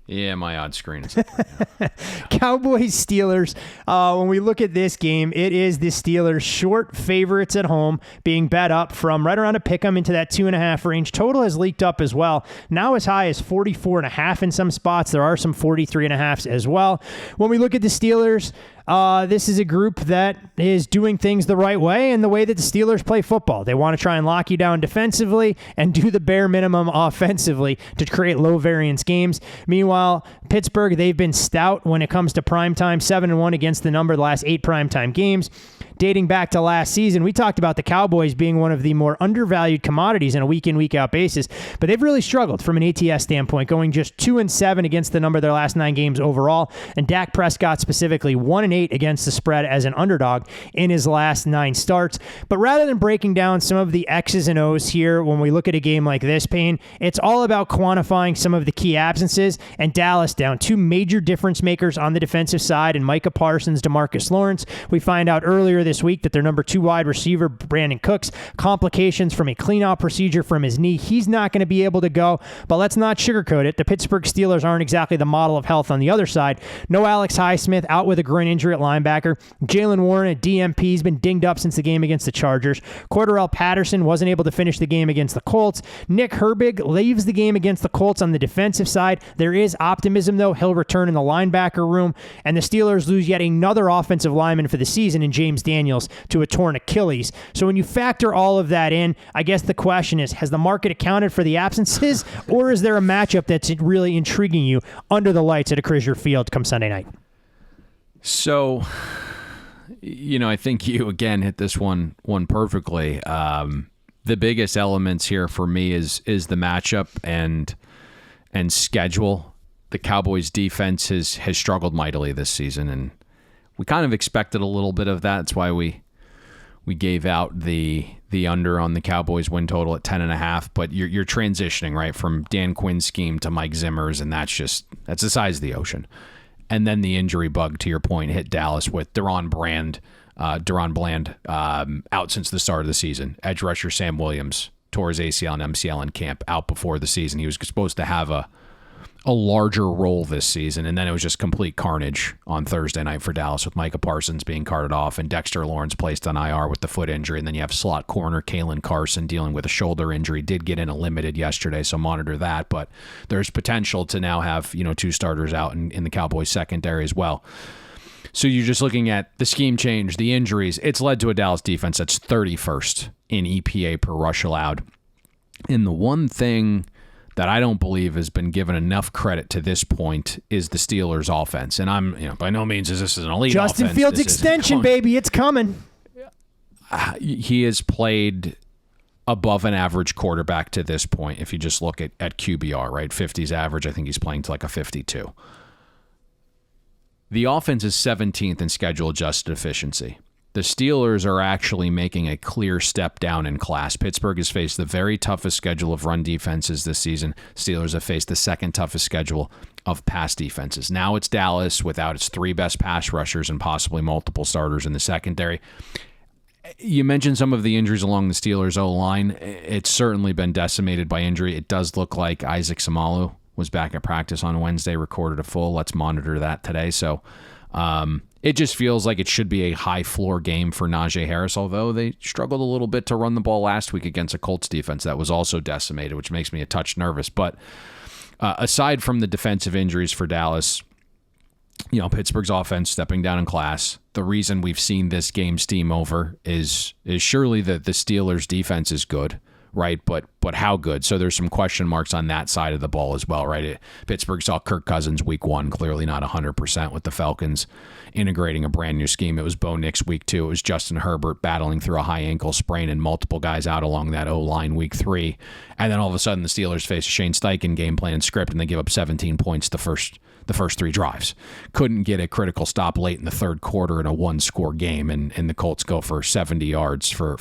Yeah, my odd screen is Cowboys, Steelers. When we look at this game, it is the Steelers short favorites at home being bet up from right around a pick 'em into that 2.5 range. Total has leaked up as well. Now as high as 44.5 in some spots. There are some 43.5s as well. When we look at the Steelers, this is a group that is doing things the right way and the way that the Steelers play football. They want to try and lock you down defensively and do the bare minimum offensively to create low variance games. Meanwhile, Pittsburgh, they've been stout when it comes to primetime, 7-1 against the number the last 8 primetime games. dating back to last season, we talked about the Cowboys being one of the more undervalued commodities on a week in, week out basis, but they've really struggled from an ATS standpoint, going just 2-7 against the number of their last 9 games overall. And Dak Prescott specifically 1-8 against the spread as an underdog in his last 9 starts. But rather than breaking down some of the X's and O's here, when we look at a game like this, Payne, it's all about quantifying some of the key absences, and Dallas down 2 major difference makers on the defensive side, and Micah Parsons, DeMarcus Lawrence. We find out earlier this week that their number 2 wide receiver, Brandon Cooks, complications from a clean-out procedure from his knee. He's not going to be able to go, but let's not sugarcoat it. The Pittsburgh Steelers aren't exactly the model of health on the other side. No Alex Highsmith, out with a groin injury at linebacker. Jalen Warren at DMP has been dinged up since the game against the Chargers. Cordarrelle Patterson wasn't able to finish the game against the Colts. Nick Herbig leaves the game against the Colts on the defensive side. There is optimism, though. He'll return in the linebacker room, and the Steelers lose yet another offensive lineman for the season in James Daniels to a torn Achilles. So when you factor all of that in, I guess the question is, has the market accounted for the absences, or is there a matchup that's really intriguing you under the lights at a Crisier Field come Sunday night? So, I think you, again, hit this one perfectly. The biggest elements here for me is the matchup and schedule. The Cowboys defense has struggled mightily this season, and we kind of expected a little bit of that. That's why we gave out the under on the Cowboys win total at 10.5. But you're transitioning, right, from Dan Quinn's scheme to Mike Zimmer's, and that's the size of the ocean. And then the injury bug, to your point, hit Dallas with Deron Bland out since the start of the season. Edge rusher Sam Williams tore his ACL and MCL in camp, out before the season. He was supposed to have a larger role this season, and then it was just complete carnage on Thursday night for Dallas, with Micah Parsons being carted off and Dexter Lawrence placed on IR with the foot injury. And then you have slot corner Kalen Carson dealing with a shoulder injury. Did get in a limited yesterday, so monitor that. But there's potential to now have 2 starters out in the Cowboys secondary as well. So you're just looking at the scheme change, the injuries. It's led to a Dallas defense that's 31st in EPA per rush allowed. And the one thing that I don't believe has been given enough credit to this point is the Steelers' offense. And I'm, by no means is this an elite offense. Justin Fields extension, baby. It's coming. He has played above an average quarterback to this point. If you just look at QBR, right? 50's average. I think he's playing to like a 52. The offense is 17th in schedule adjusted efficiency. The Steelers are actually making a clear step down in class. Pittsburgh has faced the very toughest schedule of run defenses this season. Steelers have faced the second toughest schedule of pass defenses. Now it's Dallas without its 3 best pass rushers and possibly multiple starters in the secondary. You mentioned some of the injuries along the Steelers' O-line. It's certainly been decimated by injury. It does look like Isaac Samalu was back at practice on Wednesday, recorded a full. Let's monitor that today. So, it just feels like it should be a high floor game for Najee Harris, although they struggled a little bit to run the ball last week against a Colts defense that was also decimated, which makes me a touch nervous. But aside from the defensive injuries for Dallas, Pittsburgh's offense stepping down in class. The reason we've seen this game steam over is surely that the Steelers' defense is good, right? But how good? So there's some question marks on that side of the ball as well, right? Pittsburgh saw Kirk Cousins week 1, clearly not 100% with the Falcons integrating a brand new scheme. It was Bo Nix week 2. It was Justin Herbert battling through a high ankle sprain and multiple guys out along that O-line week 3. And then all of a sudden the Steelers face a Shane Steichen game plan and script, and they give up 17 points the first 3 drives. Couldn't get a critical stop late in the third quarter in a 1-score game, and the Colts go for 70 yards for a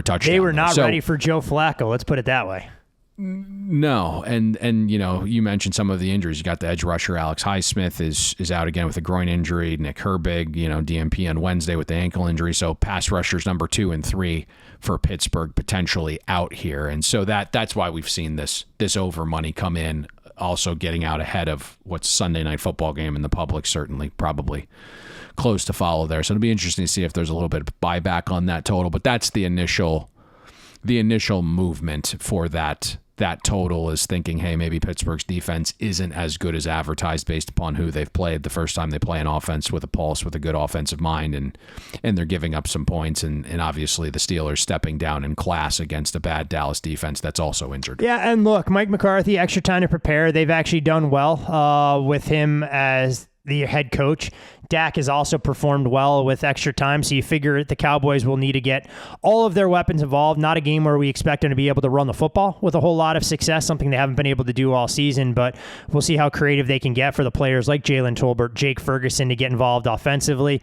touchdown. They were not ready for Joe Flacco. Let's put it that way. No, and you mentioned some of the injuries. You got the edge rusher Alex Highsmith is out again with a groin injury. Nick Herbig, DMP on Wednesday with the ankle injury. So pass rushers number 2 and 3 for Pittsburgh potentially out here, and so that's why we've seen this over money come in. Also getting out ahead of what's Sunday night football game, and the public certainly probably close to follow there. So it'll be interesting to see if there's a little bit of buyback on that total. But that's the initial movement for that total, is thinking, hey, maybe Pittsburgh's defense isn't as good as advertised based upon who they've played the first time they play an offense with a pulse, with a good offensive mind, and they're giving up some points, and obviously the Steelers stepping down in class against a bad Dallas defense that's also injured. Yeah, and look, Mike McCarthy, extra time to prepare. They've actually done well with him as the head coach. Dak has also performed well with extra time, so you figure the Cowboys will need to get all of their weapons involved. Not a game where we expect them to be able to run the football with a whole lot of success, something they haven't been able to do all season, but we'll see how creative they can get for the players like Jalen Tolbert, Jake Ferguson to get involved offensively,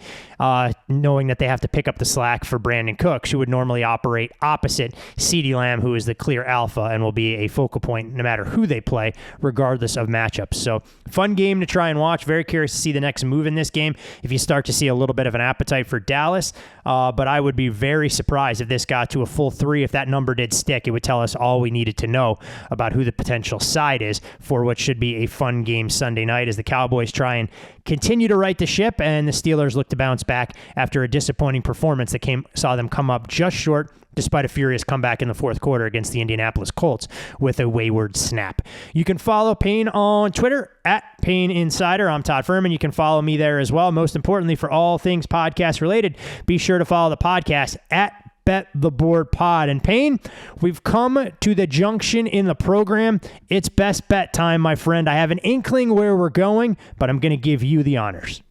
knowing that they have to pick up the slack for Brandon Cooks, who would normally operate opposite CeeDee Lamb, who is the clear alpha and will be a focal point no matter who they play, regardless of matchups. So fun game to try and watch. Very curious to see the next move in this game if you start to see a little bit of an appetite for Dallas. But I would be very surprised if this got to a full 3. If that number did stick, it would tell us all we needed to know about who the potential side is for what should be a fun game Sunday night as the Cowboys try and continue to right the ship and the Steelers look to bounce back after a disappointing performance that saw them come up just short despite a furious comeback in the fourth quarter against the Indianapolis Colts with a wayward snap. You can follow Payne on Twitter at Payne Insider. I'm Todd Fuhrman. You can follow me there as well. Most importantly, for all things podcast related, be sure to follow the podcast at Bet the Board Pod. And Payne, we've come to the junction in the program. It's best bet time, my friend. I have an inkling where we're going, but I'm going to give you the honors.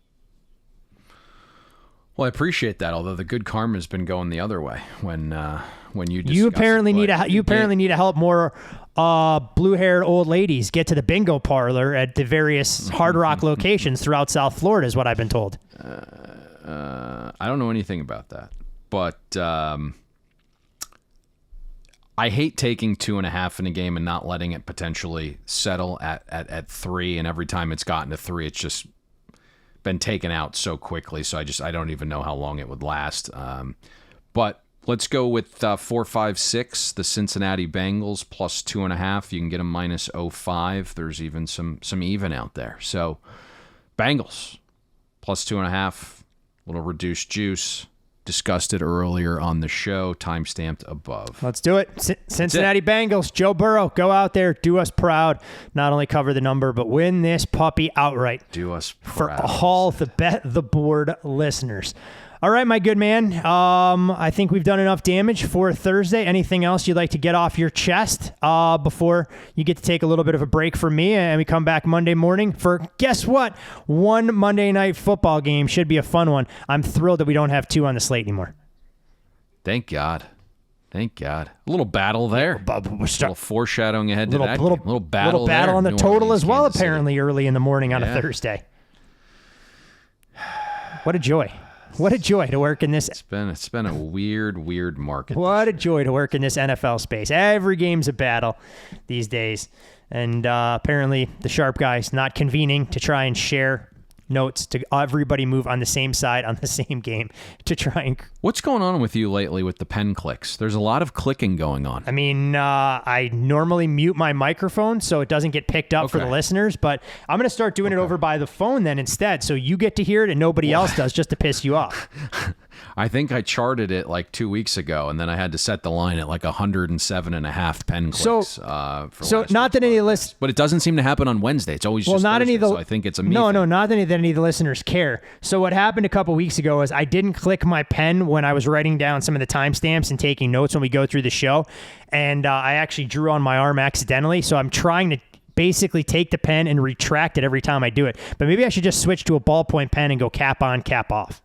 Well, I appreciate that. Although the good karma has been going the other way when you apparently need to help more blue-haired old ladies get to the bingo parlor at the various Hard Rock locations throughout South Florida, is what I've been told. I don't know anything about that, but I hate taking 2.5 in a game and not letting it potentially settle at 3. And every time it's gotten to 3, it's just been taken out so quickly, so I don't even know how long it would last. But let's go with 4-5-6, the Cincinnati Bengals plus 2.5. You can get them minus 0.5. There's even some even out there. So Bengals plus 2.5, little reduced juice. Discussed it earlier on the show, timestamped above. Let's do it. Cincinnati Bengals, Joe Burrow, go out there, do us proud. Not only cover the number, but win this puppy outright. Do us proud. For all the Bet the Board listeners. All right, my good man. I think we've done enough damage for Thursday. Anything else you'd like to get off your chest before you get to take a little bit of a break from me and we come back Monday morning for, guess what? One Monday night football game. Should be a fun one. I'm thrilled that we don't have 2 on the slate anymore. Thank God. Thank God. A little battle there. A little foreshadowing ahead to that game. Little battle on the total Orleans, as well, Kansas apparently, City. Early in the morning on a Thursday. What a joy. What a joy to work in this. It's been a weird market. What a joy to work in this NFL space. Every game's a battle these days. And apparently the sharp guys not convening to try and share notes to everybody move on the same side on the same game to try and... What's going on with you lately with the pen clicks? There's a lot of clicking going on. I mean, I normally mute my microphone so it doesn't get picked up for the listeners, but I'm going to start doing it over by the phone then instead, so you get to hear it and nobody else does, just to piss you off. I think I charted it like 2 weeks ago, and then I had to set the line at like 107.5 pen clicks. So not that any of the listeners, but it doesn't seem to happen on Wednesday. It's always just not Thursday, any of the. So I think it's a me no, thing. not that any of the listeners care. So what happened a couple weeks ago is I didn't click my pen when I was writing down some of the timestamps and taking notes when we go through the show, and I actually drew on my arm accidentally. So I'm trying to basically take the pen and retract it every time I do it. But maybe I should just switch to a ballpoint pen and go cap on, cap off.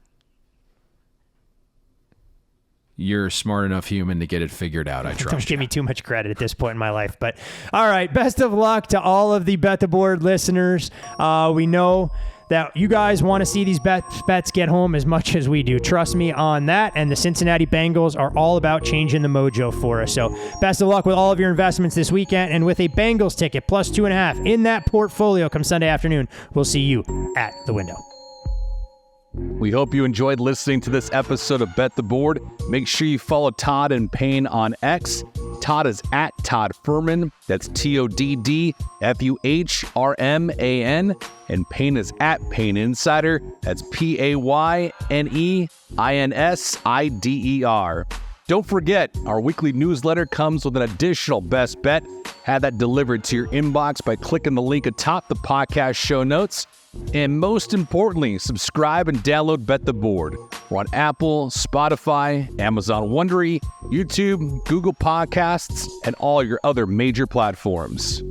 You're a smart enough human to get it figured out. I trust. Don't give me too much credit at this point in my life. But all right, best of luck to all of the Bet the Board listeners. We know that you guys want to see these bets get home as much as we do. Trust me on that. And the Cincinnati Bengals are all about changing the mojo for us. So best of luck with all of your investments this weekend. And with a Bengals ticket plus 2.5 in that portfolio come Sunday afternoon, we'll see you at the window. We hope you enjoyed listening to this episode of Bet the Board. Make sure you follow Todd and Payne on X. Todd is at Todd Fuhrman. That's TODDFUHRMAN. And Payne is at Payne Insider. That's PAYNEINSIDER. Don't forget, our weekly newsletter comes with an additional best bet. Have that delivered to your inbox by clicking the link atop the podcast show notes. And most importantly, subscribe and download Bet the Board. We're on Apple, Spotify, Amazon Wondery, YouTube, Google Podcasts, and all your other major platforms.